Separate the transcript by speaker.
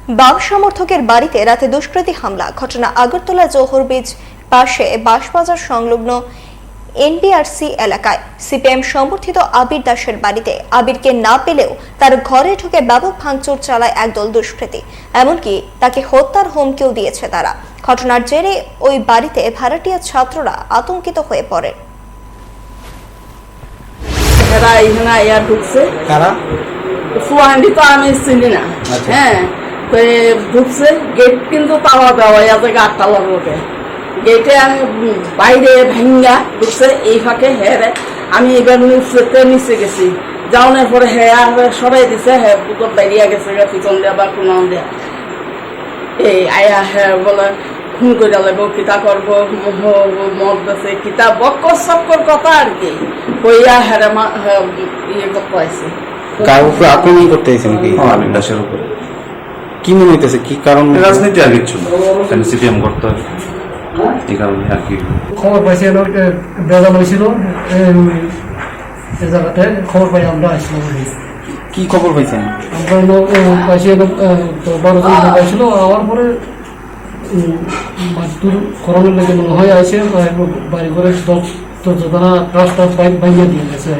Speaker 1: বাম সমর্থকের বাড়িতে রাতে দুষ্কৃতী হামলা। ঘটনা আগরতলা জোহর ব্রিজ পাশে বাঁশবাজার সংলগ্ন এনবিআরসি এলাকায়। সিপিএম সমর্থিত আবির দাসের বাড়িতে আবিরকে না পেলেও তার ঘরে ঢুকে ব্যাপক ভাঙচুর চালায় একদল দুষ্কৃতী। এমনকি তাকে হত্যার হুমকিও দিয়েছে তারা। ঘটনার জেরে ওই বাড়িতে ভাড়াটিয়া ছাত্ররা আতঙ্কিত হয়ে পড়ে।
Speaker 2: ঢুকছে গেট কিন্তু তালা দেওয়া আছে, গাছতলার লোকে গেটে আমি বাইরে ভাঙ্গা ঢুকছে। এই ফাঁকে হ্যাঁ আমি এবার নিচে গেছি, যাওয়ার পরে হ্যাঁ সরাই দিছে, হ্যাঁ বুকত বাইরিয়া গেছে পিছন দেওয়া বা কোনো দেওয়া। এই আয়া হ্যাঁ বলে খুন করে লাগবো, কিতা করবো, মদ বেছে কিতা বক্কর সক্কর কথা আর কি হইয়া হ্যাঁ ইয়ে করতে পাইছে।
Speaker 3: কার উপরে আক্রমণ করতে হয়েছে নাকি?
Speaker 4: আবির দাসের উপরে।
Speaker 3: কি মনে হইতেছে, কি কারণ?
Speaker 4: রাজনীতি আগে ছিল, সিপিএম করতে হবে এই কারণে আর কি।
Speaker 5: খবর পাইছি বেজাল হয়েছিল এই জায়গাতে, খবর পাই আমরা আসলাম।
Speaker 3: কি খবর পাইছেন?
Speaker 5: আমরা পাইছি 12 জন পাইছিল। আমার পরে মাছদুর করণের লেগে মনে হয় আছে বাড়ি করে 10 রাস্তা বাইক ভাঙিয়ে দিয়ে গেছে।